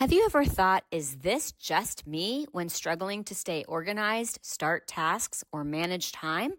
Have you ever thought, is this just me when struggling to stay organized, start tasks, or manage time?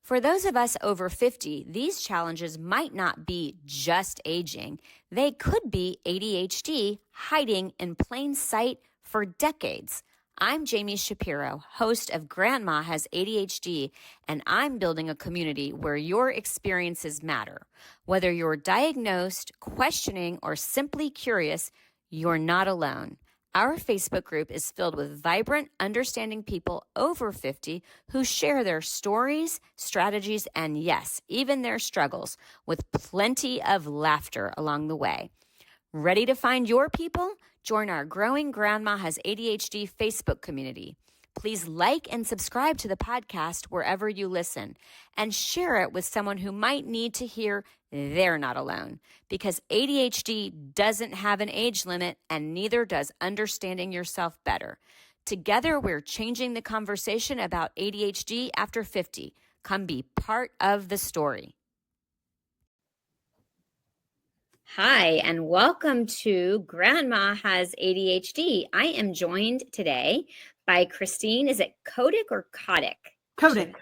For those of us over 50, these challenges might not be just aging. They could be ADHD hiding in plain sight for decades. I'm Jami Shapiro, host of Grandma Has ADHD, and I'm building a community where your experiences matter. Whether you're diagnosed, questioning, or simply curious, you're not alone. Our Facebook group is filled with vibrant, understanding people over 50 who share their stories, strategies, and yes, even their struggles, with plenty of laughter along the way. Ready to find your people? Join our growing Grandma Has ADHD Facebook community. Please like and subscribe to the podcast wherever you listen and share it with someone who might need to hear they're not alone, because ADHD doesn't have an age limit and neither does understanding yourself better. Together, we're changing the conversation about ADHD after 50. Come be part of the story. Hi, and welcome to Grandma Has ADHD. I am joined today by Christine. Is it Kotik or Kotik? Kotik.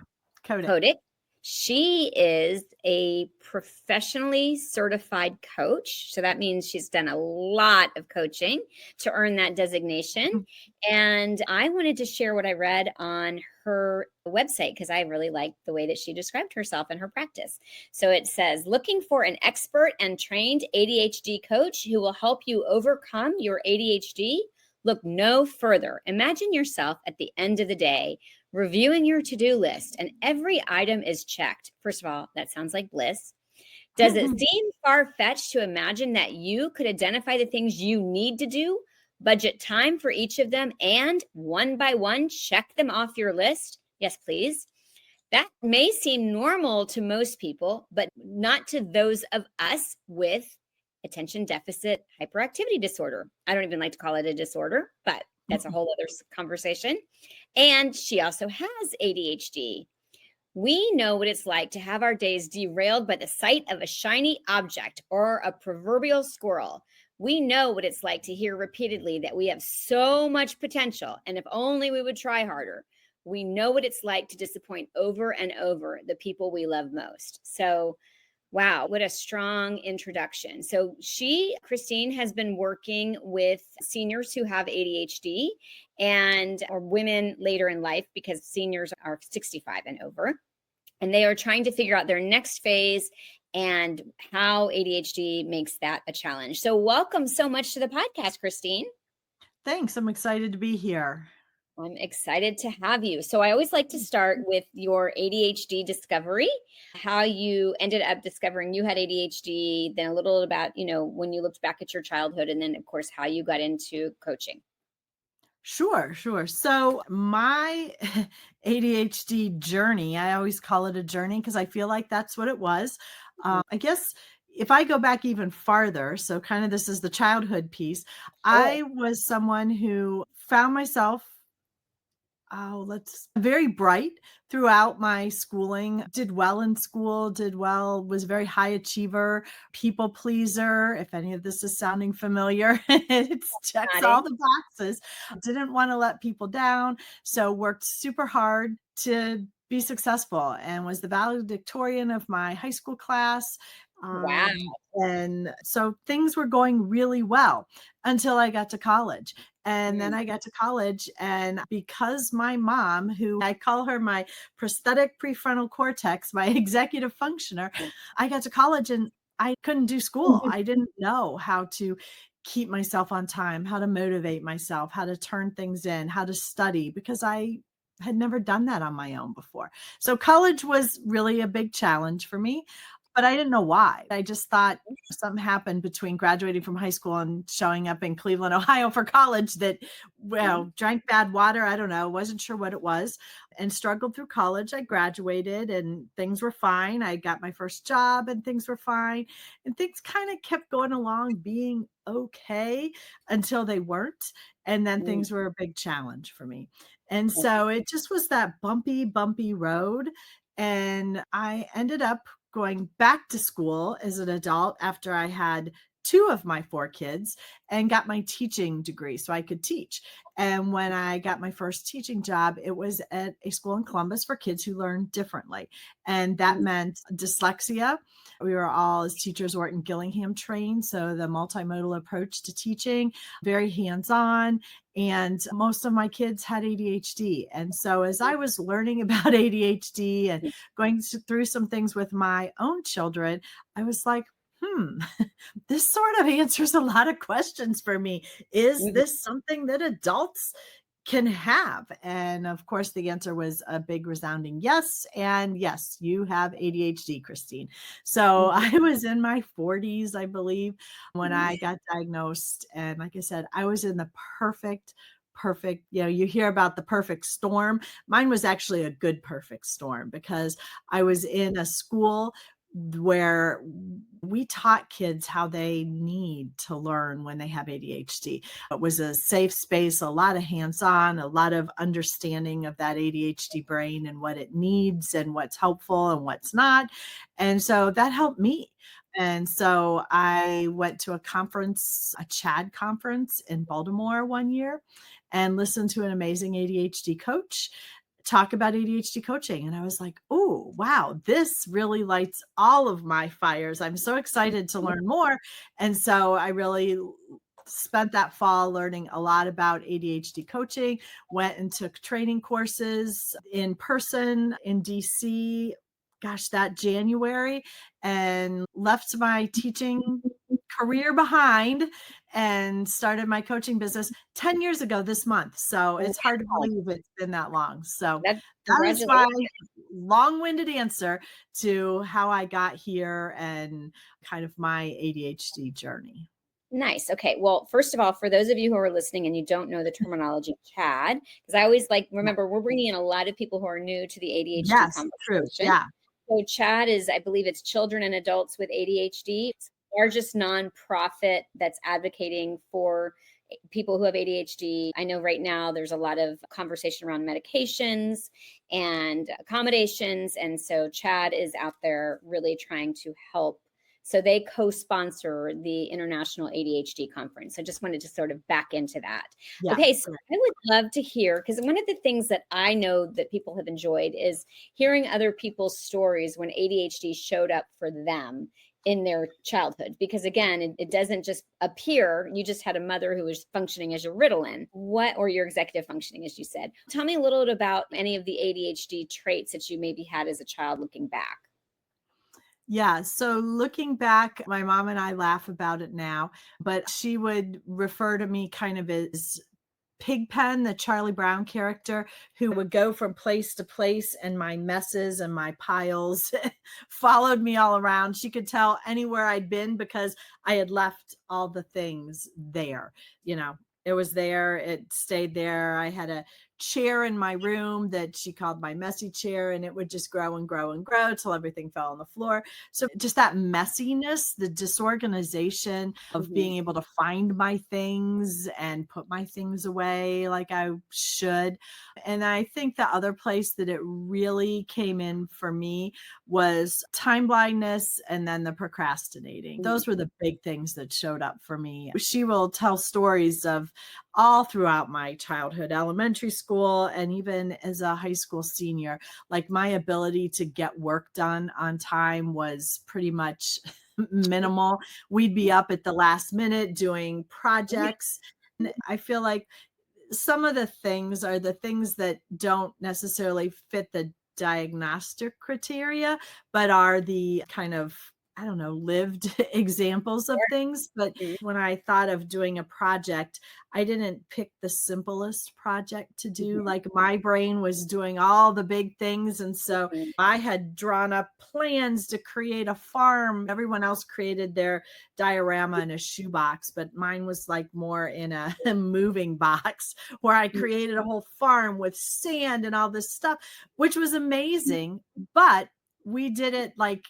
Kotik. She is a professionally certified coach. So that means she's done a lot of coaching to earn that designation. And I wanted to share what I read on her website because I really liked the way that she described herself and her practice. So it says, looking for an expert and trained ADHD coach who will help you overcome your ADHD? Look no further. Imagine yourself at the end of the day, reviewing your to-do list, and every item is checked. First of all, that sounds like bliss. Does it seem far-fetched to imagine that you could identify the things you need to do, budget time for each of them, and one by one check them off your list? Yes, please. That may seem normal to most people, but not to those of us with attention deficit hyperactivity disorder. I don't even like to call it a disorder, but that's a whole other conversation. And she also has ADHD. We know what it's like to have our days derailed by the sight of a shiny object or a proverbial squirrel. We know what it's like to hear repeatedly that we have so much potential, and if only we would try harder. We know what it's like to disappoint over and over the people we love most. So, wow, what a strong introduction. So Christine, has been working with seniors who have ADHD or women later in life, because seniors are 65 and over. And they are trying to figure out their next phase and how ADHD makes that a challenge. So welcome so much to the podcast, Christine. Thanks. I'm excited to be here. I'm excited to have you. So I always like to start with your ADHD discovery, how you ended up discovering you had ADHD, then a little about, when you looked back at your childhood, and then, of course, how you got into coaching. Sure. So my ADHD journey, I always call it a journey because I feel like that's what it was. I guess if I go back even farther, so kind of this is the childhood piece, I was someone who found myself very bright throughout my schooling, did well in school, was a very high achiever, people pleaser. If any of this is sounding familiar, it checks all the boxes. Didn't want to let people down. So worked super hard to be successful and was the valedictorian of my high school class. Wow. And so things were going really well until I got to college. And then I got to college, and because my mom, who I call her my prosthetic prefrontal cortex, my executive functioner, I got to college and I couldn't do school. I didn't know how to keep myself on time, how to motivate myself, how to turn things in, how to study, because I had never done that on my own before. So college was really a big challenge for me. But I didn't know why. I just thought something happened between graduating from high school and showing up in Cleveland, Ohio for college that, drank bad water. I don't know. Wasn't sure what it was, and struggled through college. I graduated and things were fine. I got my first job and things were fine. And things kind of kept going along being okay until they weren't. And then things were a big challenge for me. And so it just was that bumpy road. And I ended up going back to school as an adult after I had two of my four kids and got my teaching degree so I could teach. And when I got my first teaching job, it was at a school in Columbus for kids who learn differently. And that meant dyslexia. We were all, as teachers, Orton Gillingham trained. So the multimodal approach to teaching, very hands-on. And most of my kids had ADHD. And so as I was learning about ADHD and going through some things with my own children, I was like, this sort of answers a lot of questions for me. Is this something that adults can have? And of course, the answer was a big resounding yes. And yes, you have ADHD, Christine. So I was in my 40s, I believe, when I got diagnosed. And like I said, I was in the perfect, you hear about the perfect storm. Mine was actually a good perfect storm because I was in a school where we taught kids how they need to learn when they have ADHD. It was a safe space, a lot of hands-on, a lot of understanding of that ADHD brain and what it needs and what's helpful and what's not. And so that helped me. And so I went to a conference, a CHAD conference in Baltimore one year, and listened to an amazing ADHD coach talk about ADHD coaching. And I was like, oh, wow, this really lights all of my fires. I'm so excited to learn more. And so I really spent that fall learning a lot about ADHD coaching, went and took training courses in person in DC, that January, and left my teaching career behind and started my coaching business 10 years ago this month. So it's hard to believe it's been that long. So that is my long-winded answer to how I got here and kind of my ADHD journey. Nice. Okay. Well, first of all, for those of you who are listening and you don't know the terminology CHAD, because I always remember we're bringing in a lot of people who are new to the ADHD conversation. True. Yeah. So CHAD is, I believe it's Children and Adults with ADHD. It's the largest nonprofit that's advocating for people who have ADHD. I know right now there's a lot of conversation around medications and accommodations. And so CHAD is out there really trying to help. So they co-sponsor the International ADHD Conference. I just wanted to sort of back into that. Yeah. Okay, so I would love to hear, because one of the things that I know that people have enjoyed is hearing other people's stories when ADHD showed up for them in their childhood. Because again, it doesn't just appear. You just had a mother who was functioning as your Ritalin, or your executive functioning, as you said. Tell me a little bit about any of the ADHD traits that you maybe had as a child looking back. Yeah. So looking back, my mom and I laugh about it now, but she would refer to me kind of as Pigpen, the Charlie Brown character, who would go from place to place, and my messes and my piles followed me all around. She could tell anywhere I'd been because I had left all the things there. It was there. It stayed there. I had a chair in my room that she called my messy chair, and it would just grow and grow and grow till everything fell on the floor. So just that messiness, the disorganization of being able to find my things and put my things away like I should. And I think the other place that it really came in for me was time blindness and then the procrastinating. Those were the big things that showed up for me. She will tell stories of all throughout my childhood, elementary school, and even as a high school senior. Like, my ability to get work done on time was pretty much minimal. We'd be up at the last minute doing projects. And I feel like some of the things are the things that don't necessarily fit the diagnostic criteria, but are the kind of, I don't know, lived examples of things. But when I thought of doing a project, I didn't pick the simplest project to do. Like, my brain was doing all the big things. And so I had drawn up plans to create a farm. Everyone else created their diorama in a shoebox, but mine was like more in a moving box where I created a whole farm with sand and all this stuff, which was amazing. But we did it like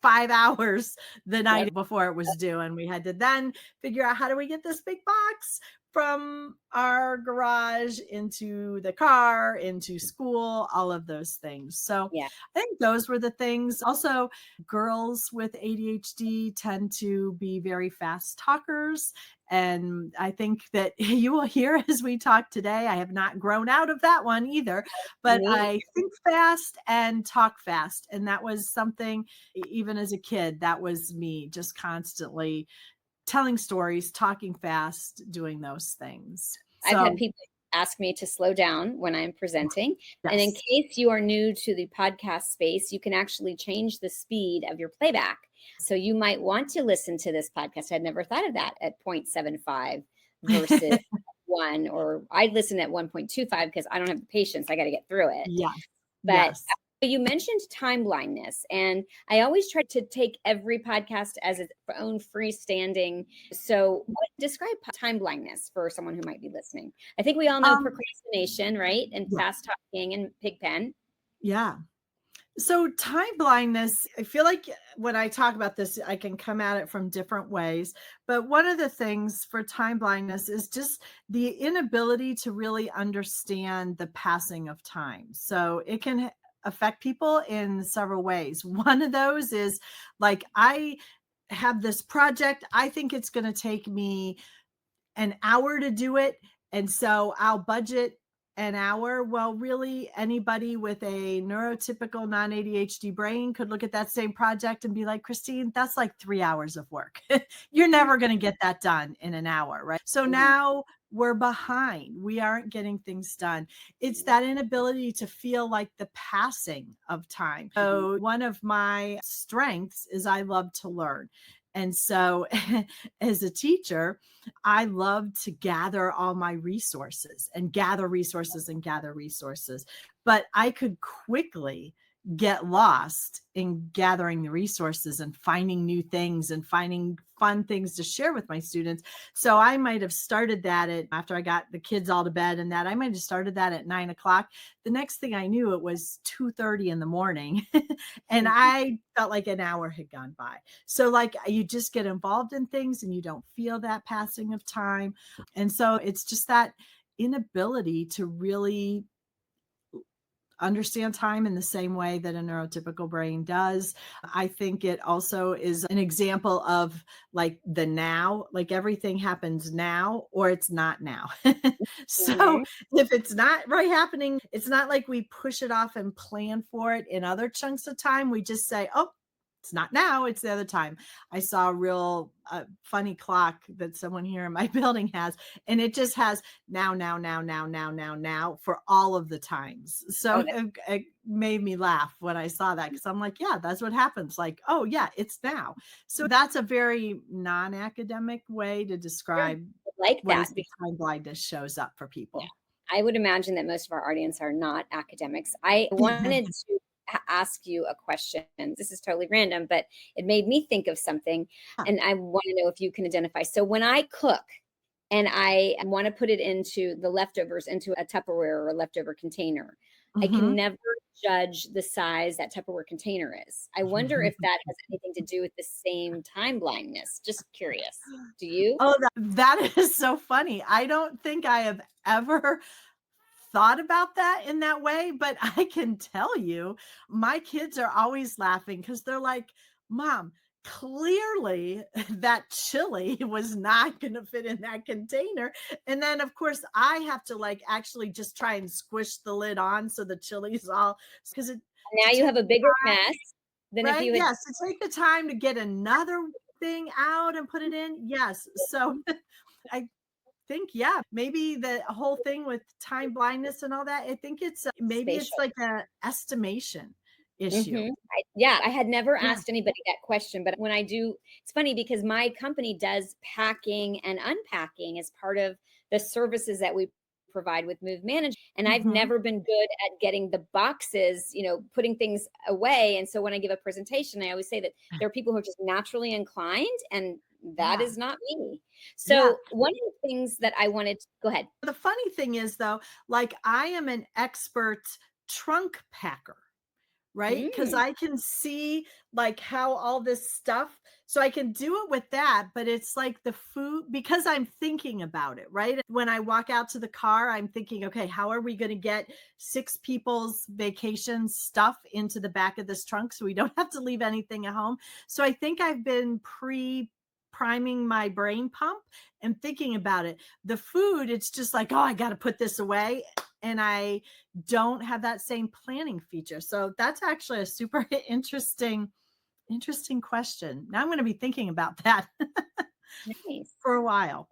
5 hours the night before it was due. And we had to then figure out, how do we get this big box from our garage into the car, into school, all of those things. So Yeah. I think those were the things. Also, girls with ADHD tend to be very fast talkers. And I think that you will hear as we talk today, I have not grown out of that one either, but I think fast and talk fast. And that was something, even as a kid, that was me, just constantly telling stories, talking fast, doing those things. I've had So, people ask me to slow down when I'm presenting. And in yes. case you are new to the podcast space, you can actually change the speed of your playback. So you might want to listen to this podcast. I'd never thought of that at 0.75 versus 1, or I listen at 1.25 because I don't have the patience. I got to get through it. Yes. But Yes. you mentioned time blindness, and I always try to take every podcast as its own freestanding. So describe time blindness for someone who might be listening. I think we all know procrastination, right? And Yeah. fast talking and pig pen. Yeah. So time blindness, I feel like when I talk about this, I can come at it from different ways. But one of the things for time blindness is just the inability to really understand the passing of time. So it can affect people in several ways. One of those is like, I have this project. I think it's going to take me an hour to do it. And so I'll budget an hour. Well, really, anybody with a neurotypical non-ADHD brain could look at that same project and be like, Christine, that's like 3 hours of work. You're never going to get that done in an hour, right? So now we're behind. We aren't getting things done. It's that inability to feel like the passing of time. So one of my strengths is I love to learn. And so as a teacher, I love to gather all my resources and gather resources and gather resources. But I could quickly get lost in gathering the resources and finding new things and finding fun things to share with my students. So I might have started that after I got the kids all to bed, and that I might have started that at 9 o'clock. The next thing I knew, it was 2:30 in the morning and I felt like an hour had gone by. So like, you just get involved in things and you don't feel that passing of time. And so it's just that inability to really understand time in the same way that a neurotypical brain does. I think it also is an example of like the now, like everything happens now or it's not now. So if it's not right happening, it's not like we push it off and plan for it in other chunks of time. We just say, oh, it's not now, it's the other time. I saw a real funny clock that someone here in my building has, and it just has now, now, now, now, now, now, now for all of the times. So it made me laugh when I saw that, because I'm like, yeah, that's what happens. Like, oh yeah, it's now. So that's a very non-academic way to describe Like what that. is the time blindness shows up for people. Yeah. I would imagine that most of our audience are not academics. I wanted to ask you a question. This is totally random, but it made me think of something, and I want to know if you can identify. So when I cook and I want to put it into the leftovers into a Tupperware or a leftover container, I can never judge the size that Tupperware container is. I wonder if that has anything to do with the same time blindness. Just curious. Do you? Oh, that is so funny. I don't think I have ever thought about that in that way, but I can tell you, my kids are always laughing because they're like, Mom, clearly that chili was not going to fit in that container. And then, of course, I have to like actually just try and squish the lid on so the chili's all, because it, Now you have a bigger mess than if right? you had. Yes, to take the time to get another thing out and put it in. Yes. So I think, yeah, maybe the whole thing with time blindness and all that, I think it's maybe it's Spatial. like a estimation issue. I had never Yeah. asked anybody that question, but when I do, it's funny because my company does packing and unpacking as part of the services that we provide with Move Manage. And I've never been good at getting the boxes, putting things away. And so when I give a presentation, I always say that there are people who are just naturally inclined, and that Yeah. is not me. Yeah. So one of the things that I wanted to go ahead. The funny thing is, though, like I am an expert trunk packer. right? Because Mm, I can see like how all this stuff, so I can do it with that, but it's like the food, because I'm thinking about it, right? When I walk out to the car, I'm thinking, okay, how are we going to get 6 people's vacation stuff into the back of this trunk so we don't have to leave anything at home? So I think I've been priming my brain pump and thinking about it. The food, it's just like, oh, I got to put this away. And I don't have that same planning feature. So that's actually a super interesting question. Now I'm going to be thinking about that nice. for a while.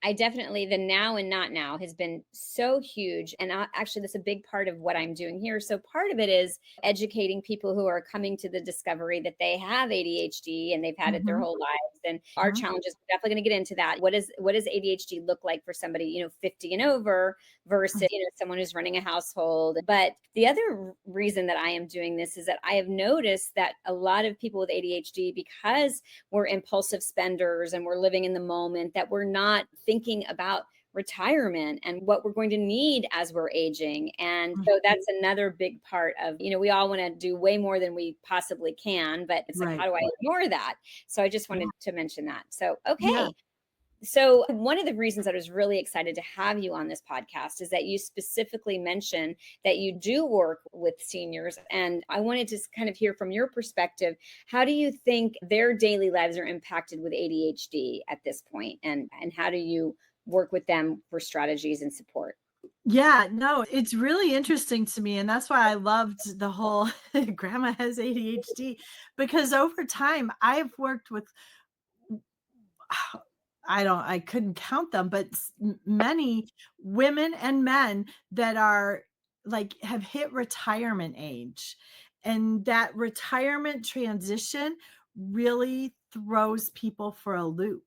I definitely, the now and not now has been so huge. And actually, that's a big part of what I'm doing here. So, part of it is educating people who are coming to the discovery that they have ADHD and they've had it their Mhm, whole lives. And our mhm. challenges, we're definitely going to get into that. What does ADHD look like for somebody, 50 and over versus, someone who's running a household? But the other reason that I am doing this is that I have noticed that a lot of people with ADHD, because we're impulsive spenders and we're living in the moment, that we're not thinking about retirement and what we're going to need as we're aging. And so that's another big part of, we all want to do way more than we possibly can, but it's like, Right. how do I ignore that? So I just Yeah. wanted to mention that. So, Yeah. okay. So, one of the reasons that I was really excited to have you on this podcast is that you specifically mentioned that you do work with seniors. And I wanted to kind of hear from your perspective. How do you think their daily lives are impacted with ADHD at this point? And how do you work with them for strategies and support? Yeah, no, it's really interesting to me. And that's why I loved the whole grandma has ADHD, because over time I've worked with, I couldn't count them, but many women and men that are like have hit retirement age. And that retirement transition really throws people for a loop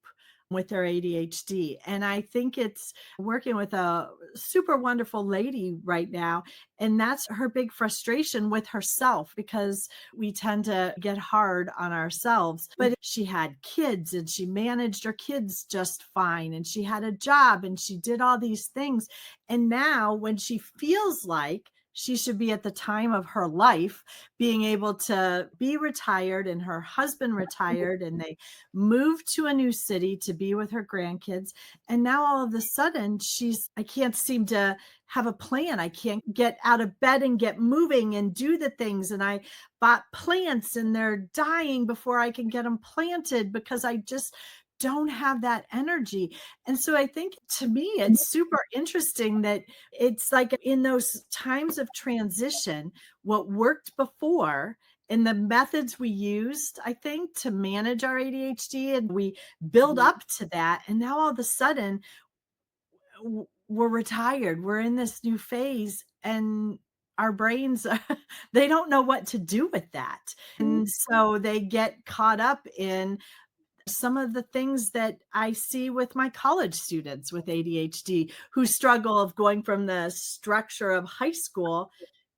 with their ADHD. And I think it's working with a super wonderful lady right now. And that's her big frustration with herself, because we tend to get hard on ourselves. But she had kids and she managed her kids just fine. And she had a job and she did all these things. And now, when she feels like she should be at the time of her life being able to be retired, and her husband retired, and they moved to a new city to be with her grandkids. And now all of a sudden I can't seem to have a plan. I can't get out of bed and get moving and do the things. And I bought plants and they're dying before I can get them planted because I just don't have that energy. And so I think, to me, it's super interesting that it's like in those times of transition, what worked before and the methods we used, I think, to manage our ADHD, and we build Mhm. up to that. And now all of a sudden we're retired. We're in this new phase, and our brains, they don't know what to do with that. And so they get caught up in some of the things that I see with my college students with ADHD, who struggle of going from the structure of high school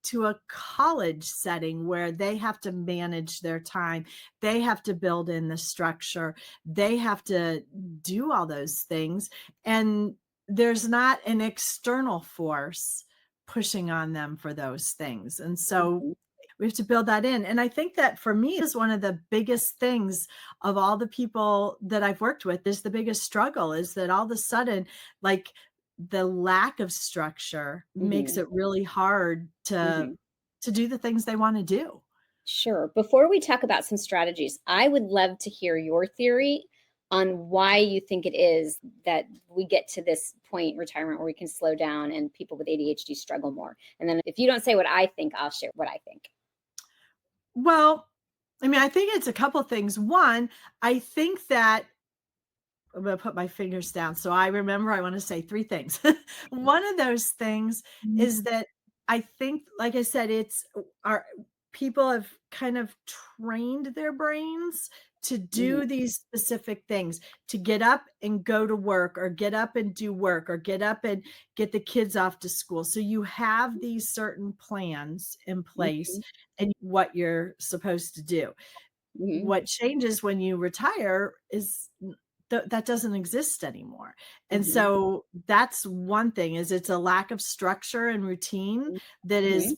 to a college setting where they have to manage their time. They have to build in the structure. They have to do all those things. And there's not an external force pushing on them for those things. And so Mhm. we have to build that in. And I think that for me is one of the biggest things of all the people that I've worked with, is the biggest struggle is that all of a sudden, like, the lack of structure makes Mhm. it really hard Mhm. to do the things they want to do. Sure. Before we talk about some strategies, I would love to hear your theory on why you think it is that we get to this point in retirement where we can slow down and people with ADHD struggle more. And then if you don't say what I think, I'll share what I think. Well, I mean, I think it's a couple things. One, I think that I'm going to put my fingers down. So I remember, I want to say 3 things. One of those things is that I think, like I said, it's our people have kind of trained their brains to Mhm. do these specific things, to get up and go to work, or get up and do work, or get up and get the kids off to school. So you have these certain plans in place Mhm. and what you're supposed to do. Mhm. What changes when you retire is that doesn't exist anymore. And Mhm. so that's one thing, is it's a lack of structure and routine that is Mhm.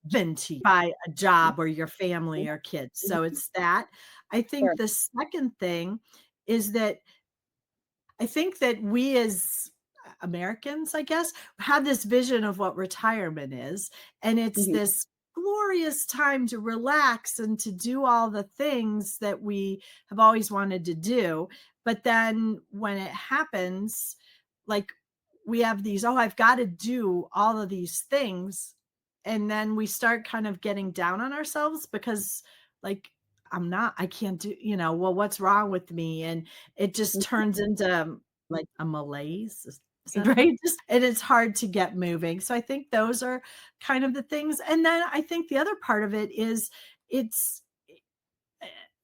given to you by a job or your family or kids. So it's that. I think Sure. the second thing is that I think that we as Americans, I guess, have this vision of what retirement is. And it's Mhm. this glorious time to relax and to do all the things that we have always wanted to do. But then when it happens, like we have these, oh, I've got to do all of these things. And then we start kind of getting down on ourselves because, like, I can't do, well, what's wrong with me? And it just turns into like a malaise, is that right? And it's hard to get moving. So I think those are kind of the things. And then I think the other part of it is it's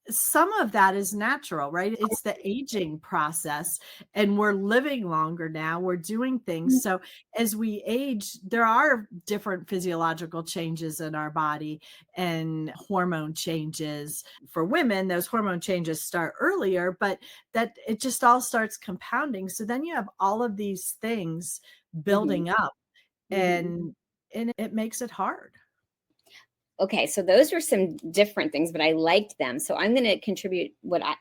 some of that is natural, right? It's the aging process, and we're living longer now. We're doing things. So as we age, there are different physiological changes in our body and hormone changes. For women, those hormone changes start earlier, but that it just all starts compounding. So then you have all of these things Mhm. building up, Mhm. and it makes it hard. Okay, so those were some different things, but I liked them. So I'm going to contribute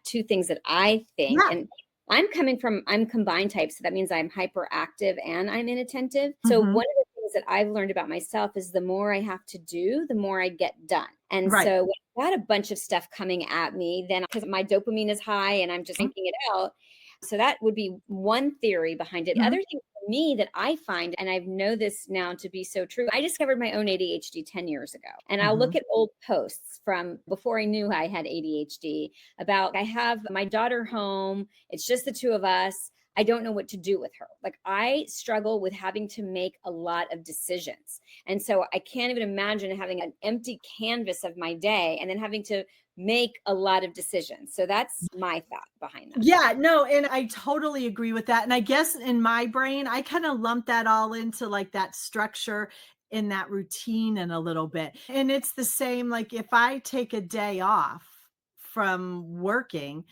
two things that I think, Yeah. and I'm combined type, so that means I'm hyperactive and I'm inattentive. So Mhm. one of the things that I've learned about myself is the more I have to do, the more I get done. And Right. so when I've got a bunch of stuff coming at me, then because my dopamine is high and I'm just thinking it out. So that would be one theory behind it. The other Mhm. thing for me that I find, and I know this now to be so true, I discovered my own ADHD 10 years ago. And I'll look Mhm. at old posts from before I knew I had ADHD about I have my daughter home. It's just the two of us. I don't know what to do with her. Like I struggle with having to make a lot of decisions. And so I can't even imagine having an empty canvas of my day and then having to make a lot of decisions. So that's my thought behind that. Yeah, no, and I totally agree with that. And I guess in my brain, I kind of lump that all into like that structure in that routine in a little bit. And it's the same, like if I take a day off from working,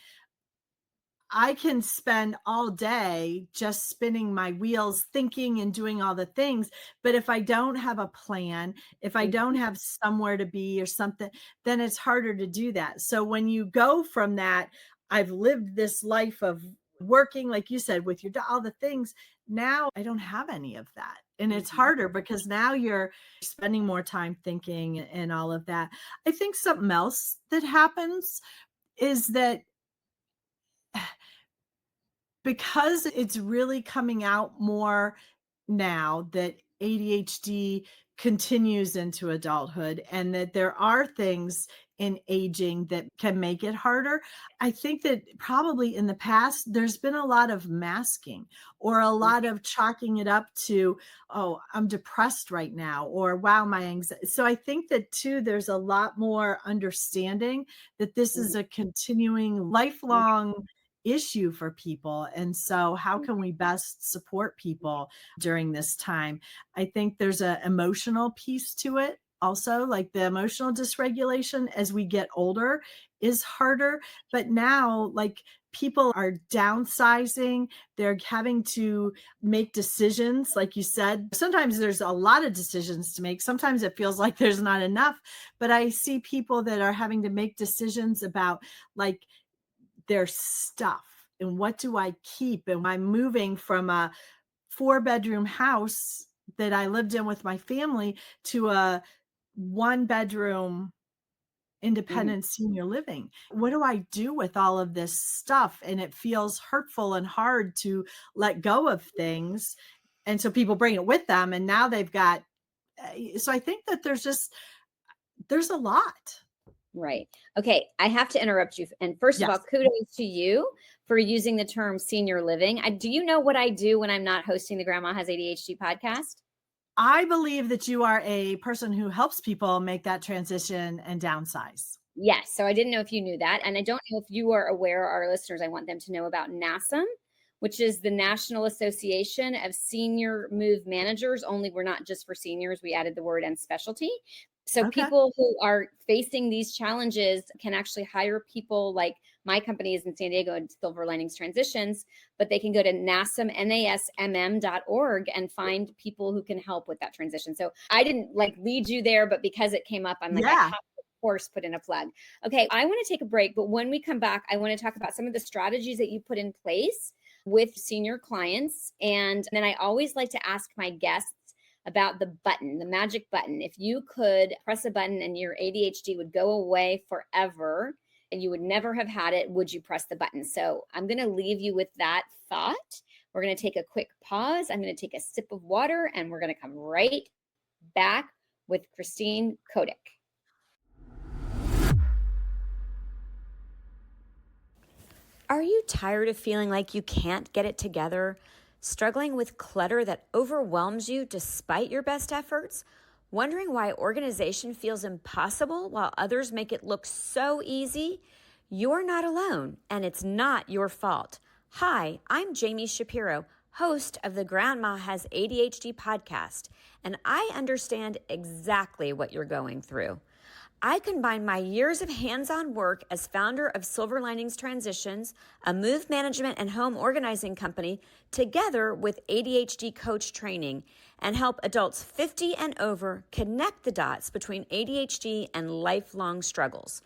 I can spend all day just spinning my wheels, thinking and doing all the things. But if I don't have a plan, if I don't Mhm. have somewhere to be or something, then it's harder to do that. So when you go from that, I've lived this life of working, like you said, with all the things. Now I don't have any of that. And it's Mhm. harder because now you're spending more time thinking and all of that. I think something else that happens is that because it's really coming out more now that ADHD continues into adulthood and that there are things in aging that can make it harder. I think that probably in the past, there's been a lot of masking or a lot of chalking it up to, oh, I'm depressed right now, or wow, my anxiety. So I think that too, there's a lot more understanding that this is a continuing, lifelong issue for people. And so, how can we best support people during this time? I think there's an emotional piece to it. Also, like the emotional dysregulation as we get older is harder. But now, like people are downsizing, they're having to make decisions. Like you said, sometimes there's a lot of decisions to make. Sometimes it feels like there's not enough. But I see people that are having to make decisions about like their stuff and what do I keep? And I'm moving from a 4-bedroom house that I lived in with my family to a 1-bedroom Mhm. independent senior living. What do I do with all of this stuff? And it feels hurtful and hard to let go of things. And so people bring it with them, and now they've got, so I think that there's a lot. Right. Okay. I have to interrupt you. And first of all, Yes. kudos to you for using the term senior living. Do you know what I do when I'm not hosting the Grandma Has ADHD podcast? I believe that you are a person who helps people make that transition and downsize. Yes. So I didn't know if you knew that. And I don't know if you are aware, our listeners, I want them to know about NASMM, which is the National Association of Senior Move Managers. Only we're not just for seniors. We added the word and specialty. So Okay. people who are facing these challenges can actually hire people like my company is in San Diego and Silver Linings Transitions, but they can go to NASM, NASMM.org and find people who can help with that transition. So I didn't like lead you there, but because it came up, I'm like, I Yeah. have to, of course, put in a plug. Okay, I want to take a break, but when we come back, I want to talk about some of the strategies that you put in place with senior clients. And then I always like to ask my guests about the button, the magic button. If you could press a button and your ADHD would go away forever and you would never have had it, would you press the button? So I'm going to leave you with that thought. We're going to take a quick pause. I'm going to take a sip of water and we're going to come right back with Christine Kotik. Are you tired of feeling like you can't get it together? Struggling with clutter that overwhelms you despite your best efforts? Wondering why organization feels impossible while others make it look so easy? You're not alone, and it's not your fault. Hi, I'm Jami Shapiro, host of the Grandma Has ADHD podcast, and I understand exactly what you're going through. I combine my years of hands-on work as founder of Silver Linings Transitions, a move management and home organizing company, together with ADHD coach training, and help adults 50 and over connect the dots between ADHD and lifelong struggles.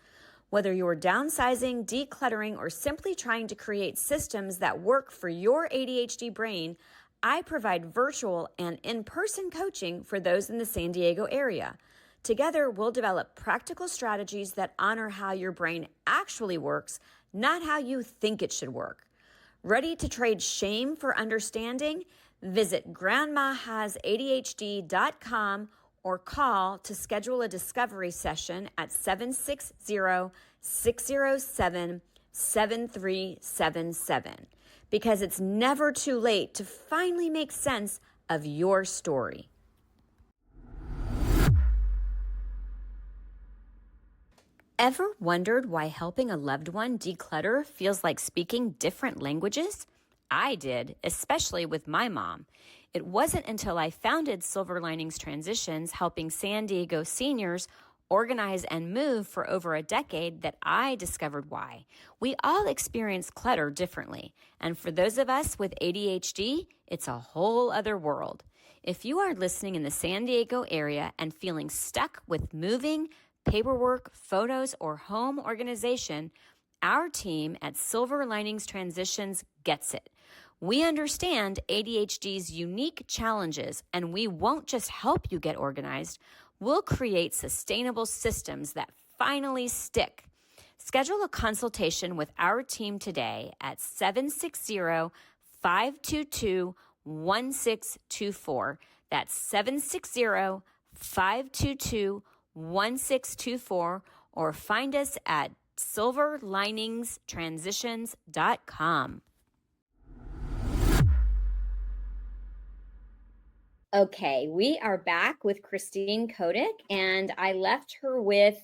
Whether you're downsizing, decluttering, or simply trying to create systems that work for your ADHD brain, I provide virtual and in-person coaching for those in the San Diego area. Together, we'll develop practical strategies that honor how your brain actually works, not how you think it should work. Ready to trade shame for understanding? Visit grandmahasadhd.com or call to schedule a discovery session at 760-607-7377 because it's never too late to finally make sense of your story. Ever wondered why helping a loved one declutter feels like speaking different languages? I did, especially with my mom. It wasn't until I founded Silver Linings Transitions, helping San Diego seniors organize and move for over a decade, that I discovered why. We all experience clutter differently, and for those of us with ADHD, it's a whole other world. If you are listening in the San Diego area and feeling stuck with moving, paperwork, photos, or home organization, our team at Silver Linings Transitions gets it. We understand ADHD's unique challenges, and we won't just help you get organized. We'll create sustainable systems that finally stick. Schedule a consultation with our team today at 760-522-1624. That's 760-522-1624, or find us at silverliningstransitions.com. Okay, we are back with Christine Kotik, and I left her with,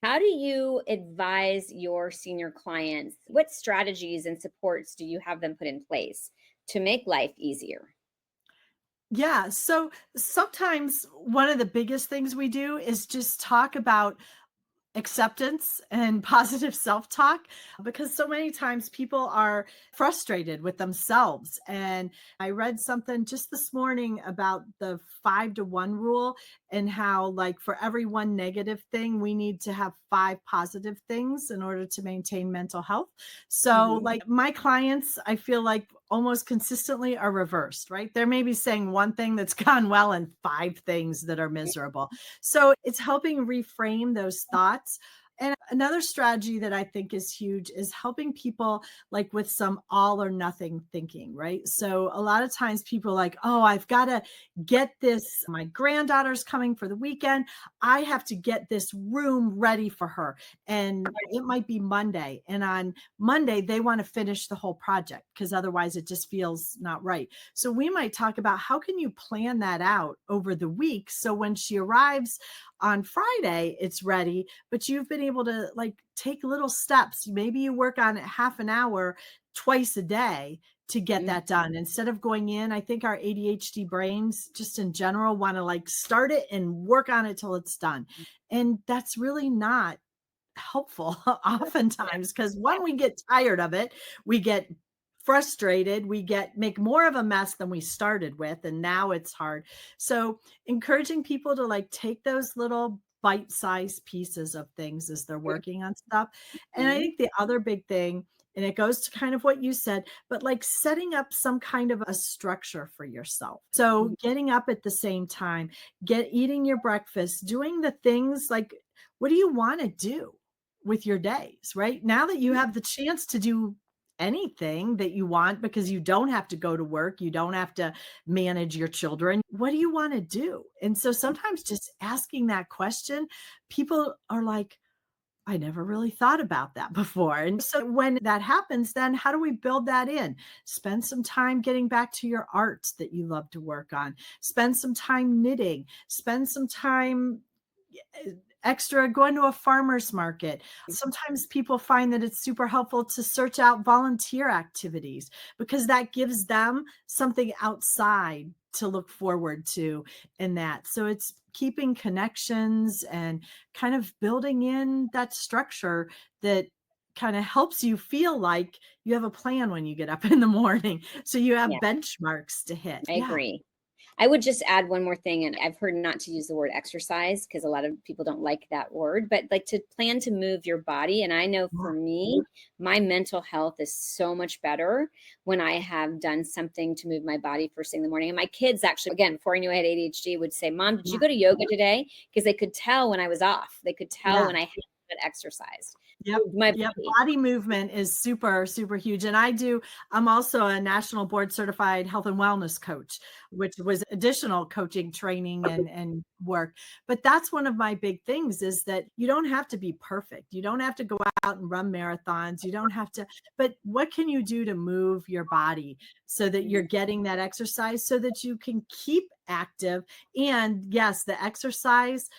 how do you advise your senior clients? What strategies and supports do you have them put in place to make life easier? Yeah. So sometimes one of the biggest things we do is just talk about acceptance and positive self-talk, because so many times people are frustrated with themselves. And I read something just this morning about the 5-to-1 rule, and how, like, for every one negative thing, we need to have 5 positive things in order to maintain mental health. So like my clients, I feel like almost consistently are reversed, right? They're maybe saying one thing that's gone well and 5 things that are miserable. So it's helping reframe those thoughts. And another strategy that I think is huge is helping people, like, with some all or nothing thinking, right? So a lot of times people are like, oh, I've got to get this. My granddaughter's coming for the weekend. I have to get this room ready for her. And it might be Monday. And on Monday, they want to finish the whole project because otherwise it just feels not right. So we might talk about how can you plan that out over the week, so when she arrives on Friday, it's ready, but you've been able to, like, take little steps. Maybe you work on it half an hour twice a day to get that done. Instead of going in, I think our ADHD brains just in general want to like start it and work on it till it's done. And that's really not helpful oftentimes, because when we get tired of it, we get frustrated, we make more of a mess than we started with, and now it's hard. So encouraging people to like take those little bite-sized pieces of things as they're working on stuff. And I think the other big thing, and it goes to kind of what you said, but like setting up some kind of a structure for yourself. So getting up at the same time, eating your breakfast, doing the things like, what do you want to do with your days, right? Now that you have the chance to do anything that you want, because you don't have to go to work, you don't have to manage your children, what do you want to do? And so sometimes just asking that question, people are like, I never really thought about that before. And so when that happens, then how do we build that in? Spend some time getting back to your arts that you love to work on. Spend some time knitting. Spend some time extra going to a farmer's market. Sometimes people find that it's super helpful to search out volunteer activities, because that gives them something outside to look forward to in that. So it's keeping connections and kind of building in that structure that kind of helps you feel like you have a plan when you get up in the morning. So you have benchmarks to hit. I agree. I would just add one more thing, and I've heard not to use the word exercise because a lot of people don't like that word, but like to plan to move your body. And I know for me, my mental health is so much better when I have done something to move my body first thing in the morning. And my kids actually, again, before I knew I had ADHD, would say, Mom, did you go to yoga today? Because they could tell when I was off. They could tell when I had exercised. Body movement is super, super huge. And I'm also a national board certified health and wellness coach, which was additional coaching training and work. But that's one of my big things, is that you don't have to be perfect. You don't have to go out and run marathons. You don't have to, but what can you do to move your body so that you're getting that exercise so that you can keep active? And yes, the exercise,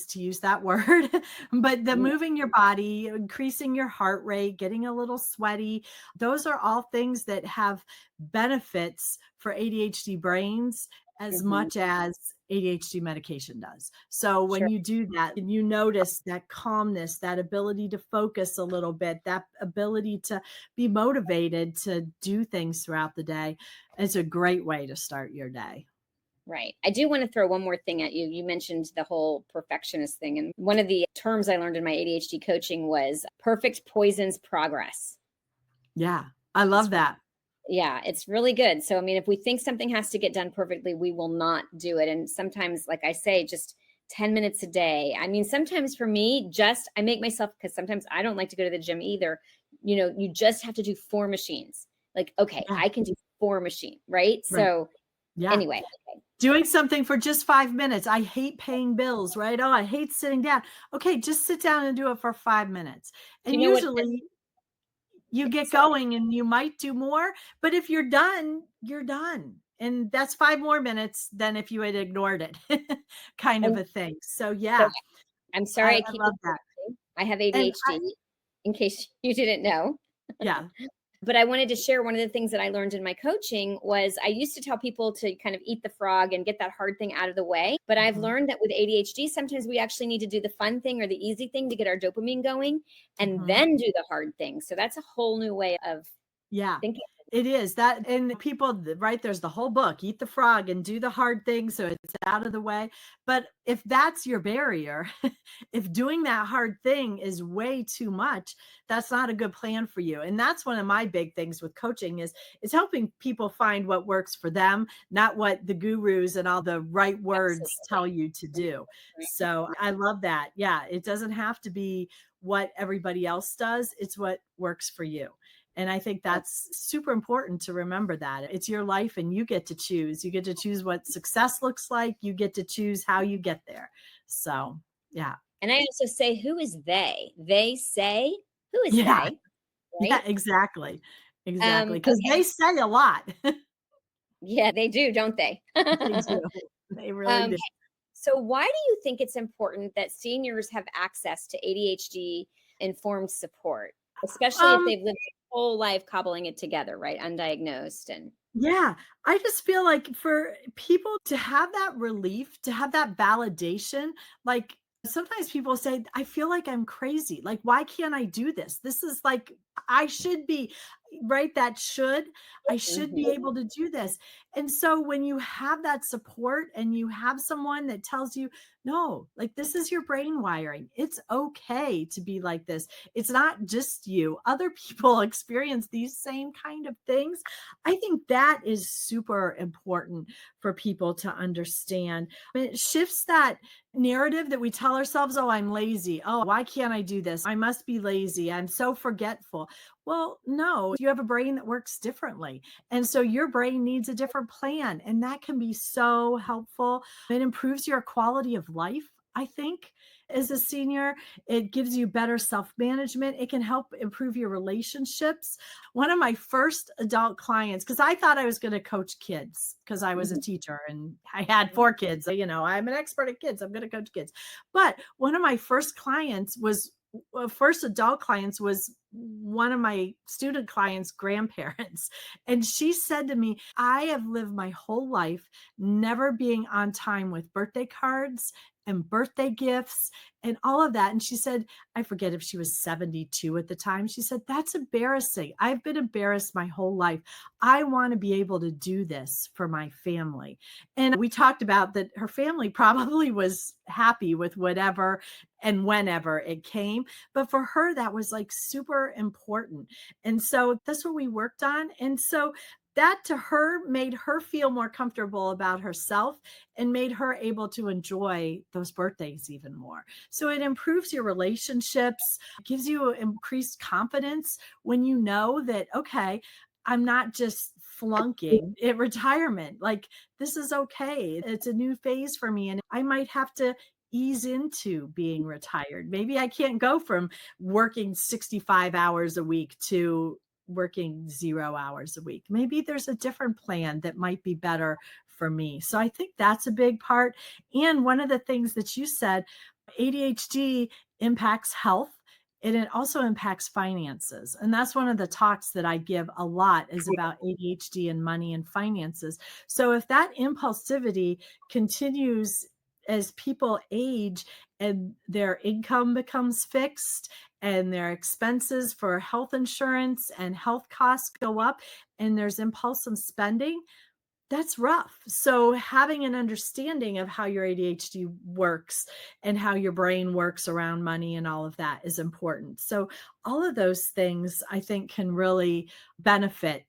to use that word, but the moving your body, increasing your heart rate, getting a little sweaty, those are all things that have benefits for ADHD brains as much as ADHD medication does. So when you do that and you notice that calmness, that ability to focus a little bit, that ability to be motivated to do things throughout the day, it's a great way to start your day. Right. I do want to throw one more thing at you. You mentioned the whole perfectionist thing. And one of the terms I learned in my ADHD coaching was perfect poisons progress. Yeah, I love that. Yeah, it's really good. So, I mean, if we think something has to get done perfectly, we will not do it. And sometimes, like I say, just 10 minutes a day. I mean, sometimes for me, I make myself, because sometimes I don't like to go to the gym either. You know, you just have to do 4 machines. Like, okay, I can do 4 machines, right? So anyway. Doing something for just 5 minutes. I hate paying bills, right? Oh, I hate sitting down. Okay, just sit down and do it for 5 minutes. And usually you get going and you might do more, but if you're done, you're done. And that's 5 more minutes than if you had ignored it, kind of a thing. So yeah. I'm sorry. I love that. I have ADHD, in case you didn't know. Yeah. But I wanted to share one of the things that I learned in my coaching was I used to tell people to kind of eat the frog and get that hard thing out of the way. But I've learned that with ADHD, sometimes we actually need to do the fun thing or the easy thing to get our dopamine going and then do the hard thing. So that's a whole new way of thinking. It is that, and people, right? There's the whole book, eat the frog and do the hard thing so it's out of the way. But if that's your barrier, if doing that hard thing is way too much, that's not a good plan for you. And that's one of my big things with coaching is helping people find what works for them, not what the gurus and all the right words tell you to do. So I love that. Yeah, it doesn't have to be what everybody else does. It's what works for you. And I think that's super important to remember that it's your life and you get to choose. You get to choose what success looks like. You get to choose how you get there. So, yeah. And I also say, who is they? They say, who is they? Right? Yeah, exactly. Exactly. Because they say a lot. Yeah, they do, don't they? They do. They really do. So why do you think it's important that seniors have access to ADHD-informed support, especially if they've lived whole life cobbling it together, right? Undiagnosed and Yeah, I just feel like for people to have that relief, to have that validation, like sometimes people say, I feel like I'm crazy. Like, why can't I do this? This is like, I should be, right? I should be Mhm. able to do this. And so when you have that support and you have someone that tells you, no, like this is your brain wiring. It's okay to be like this. It's not just you. Other people experience these same kind of things. I think that is super important for people to understand. It shifts that narrative that we tell ourselves, oh, I'm lazy. Oh, why can't I do this? I must be lazy. I'm so forgetful. Well, no, you have a brain that works differently. And so your brain needs a different plan. And that can be so helpful. It improves your quality of life, I think, as a senior. It gives you better self management. It can help improve your relationships. One of my first adult clients, because I thought I was going to coach kids because I was a Mhm. teacher and I had 4 kids. I'm an expert at kids. I'm going to coach kids. But one of my first clients was, first adult clients was one of my student clients' grandparents. And she said to me, I have lived my whole life never being on time with birthday cards and birthday gifts and all of that. And she said, I forget if she was 72 at the time. She said, that's embarrassing. I've been embarrassed my whole life. I want to be able to do this for my family. And we talked about that her family probably was happy with whatever and whenever it came. But for her, that was like super important. And so that's what we worked on. And so that to her made her feel more comfortable about herself and made her able to enjoy those birthdays even more. So it improves your relationships, gives you increased confidence when you know that, okay, I'm not just flunking at retirement. Like, this is okay. It's a new phase for me. And I might have to ease into being retired. Maybe I can't go from working 65 hours a week to working 0 hours a week. Maybe there's a different plan that might be better for me. So I think that's a big part. And one of the things that you said, ADHD impacts health and it also impacts finances. And that's one of the talks that I give a lot is about ADHD and money and finances. So if that impulsivity continues as people age and their income becomes fixed and their expenses for health insurance and health costs go up and there's impulsive spending, that's rough. So having an understanding of how your ADHD works and how your brain works around money and all of that is important. So all of those things I think can really benefit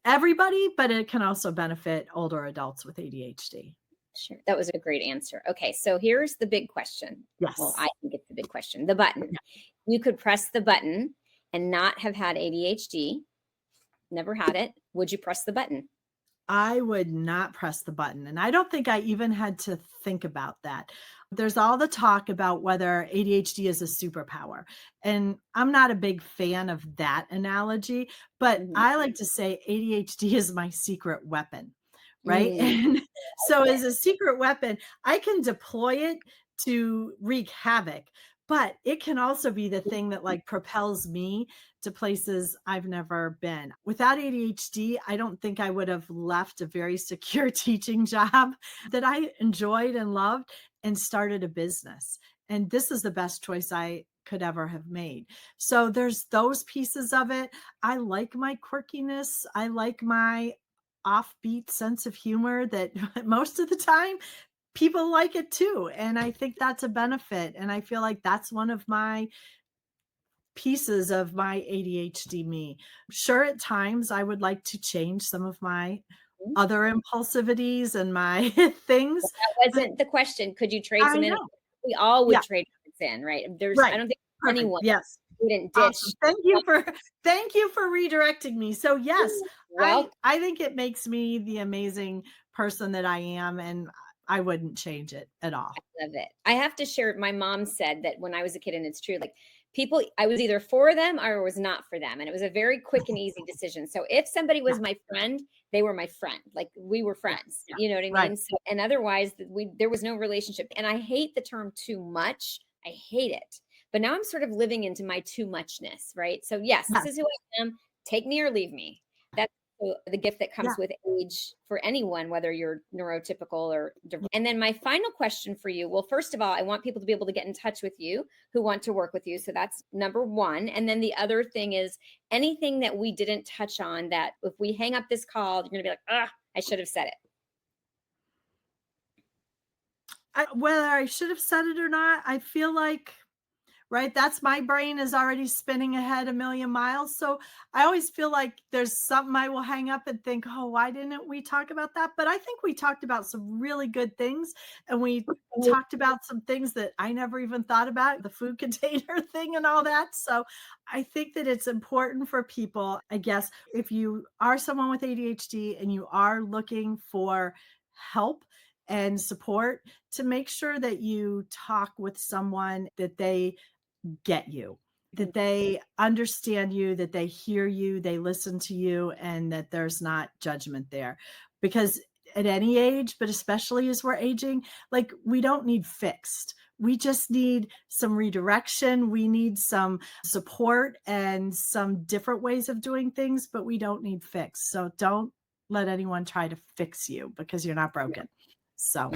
everybody, but it can also benefit older adults with ADHD. Sure. That was a great answer. Okay, so here's the big question. Well, Yes. I think it's the big question. The button. You could press the button and not have had ADHD, never had it. Would you press the button? I would not press the button. And I don't think I even had to think about that. There's all the talk about whether ADHD is a superpower. And I'm not a big fan of that analogy, but Mhm. I like to say ADHD is my secret weapon, right? Mm, And so okay. as a secret weapon, I can deploy it to wreak havoc, but it can also be the thing that like propels me to places I've never been. Without ADHD, I don't think I would have left a very secure teaching job that I enjoyed and loved and started a business. And this is the best choice I could ever have made. So there's those pieces of it. I like my quirkiness. I like my offbeat sense of humor that most of the time people like it too. And I think that's a benefit. And I feel like that's one of my pieces of my ADHD me. Sure, at times I would like to change some of my Mhm. other impulsivities and my things. That But wasn't the question. Could you trade I some in? know. We all would Yeah, trade in, right? I right. don't think Perfect. anyone Yes. wouldn't Awesome. ditch. Thank you for redirecting me. So yes, Well, I think it makes me the amazing person that I am and I wouldn't change it at all. love it. I have to share. My mom said that when I was a kid, and it's true, like people, I was either for them or was not for them. And it was a very quick and easy decision. So if somebody Yeah. was my friend, they were my friend. Like we were Yeah. friends, Yeah. you know what I Right. mean? So, and otherwise there was no relationship. And I hate the term too much. I hate it. but now I'm sort of living into my too muchness, right? So yes, this is who I am. Take me or leave me. That's the gift that comes with age for anyone, whether you're neurotypical or different. And then my final question for you. Well, first of all, I want people to be able to get in touch with you who want to work with you. So that's number one. And then the other thing is anything that we didn't touch on that if we hang up this call, you're going to be like, I should have said it. Whether I should have said it or not, I feel like, right, that's my brain is already spinning ahead a million miles. So I always feel like there's something I will hang up and think, oh, why didn't we talk about that? But I think we talked about some really good things. And we talked about some things that I never even thought about, the food container thing and all that. So I think that it's important for people, I guess, if you are someone with ADHD and you are looking for help and support, to make sure that you talk with someone that they get you, that they understand you, that they hear you, they listen to you, and that there's not judgment there. Because at any age, but especially as we're aging, like we don't need fixed. We just need some redirection. We need some support and some different ways of doing things, but we don't need fixed. So don't let anyone try to fix you because you're not broken. So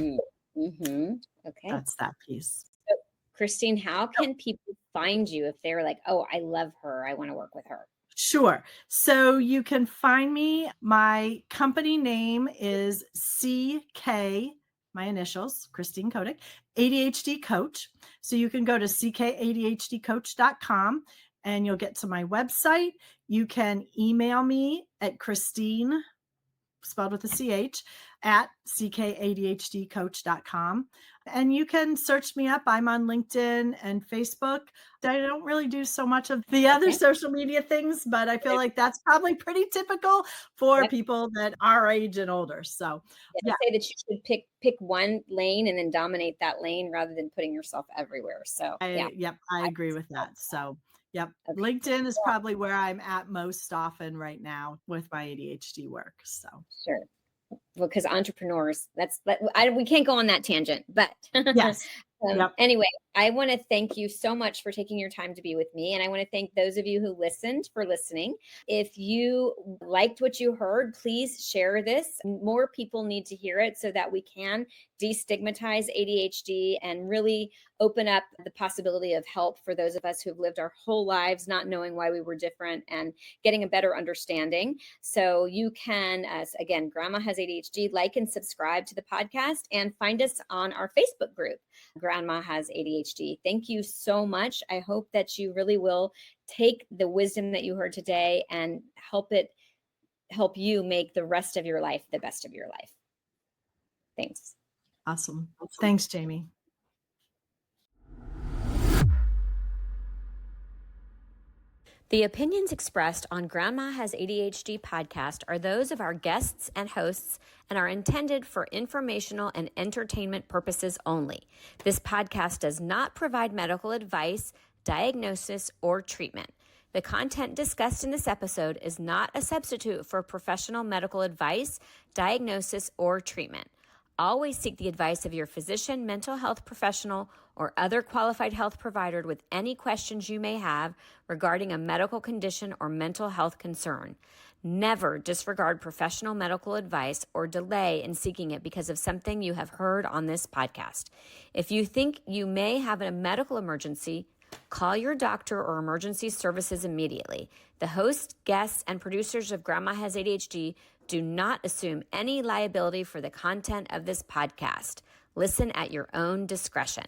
Okay. That's that piece. So, Christine, how can people find you if they're like, oh, I love her, I want to work with her? Sure. So you can find me. My company name is CK, my initials, Christine Kotik, ADHD Coach. So you can go to ckadhdcoach.com and you'll get to my website. You can email me at Christine, spelled with a CH, at ckadhdcoach.com. And you can search me up. I'm on LinkedIn and Facebook. I don't really do so much of the other social media things, but I feel like that's probably pretty typical for people that are age and older. So say that you should pick one lane and then dominate that lane rather than putting yourself everywhere. So I agree with that. So LinkedIn is probably where I'm at most often right now with my ADHD work. So sure. Well, because entrepreneurs, we can't go on that tangent, but yes. Anyway, I want to thank you so much for taking your time to be with me. And I want to thank those of you who listened for listening. If you liked what you heard, please share this. More people need to hear it so that we can destigmatize ADHD and really open up the possibility of help for those of us who've lived our whole lives not knowing why we were different and getting a better understanding. So you can, again, Grandma Has ADHD, like and subscribe to the podcast and find us on our Facebook group, Grandma Has ADHD. Thank you so much. I hope that you really will take the wisdom that you heard today and help you make the rest of your life the best of your life. Thanks. Awesome. Thanks, Jami. The opinions expressed on Grandma Has ADHD podcast are those of our guests and hosts and are intended for informational and entertainment purposes only. This podcast does not provide medical advice, diagnosis, or treatment. The content discussed in this episode is not a substitute for professional medical advice, diagnosis, or treatment. Always seek the advice of your physician, mental health professional, or other qualified health provider with any questions you may have regarding a medical condition or mental health concern. Never disregard professional medical advice or delay in seeking it because of something you have heard on this podcast. If you think you may have a medical emergency, call your doctor or emergency services immediately. The host, guests, and producers of Grandma Has ADHD do not assume any liability for the content of this podcast. Listen at your own discretion.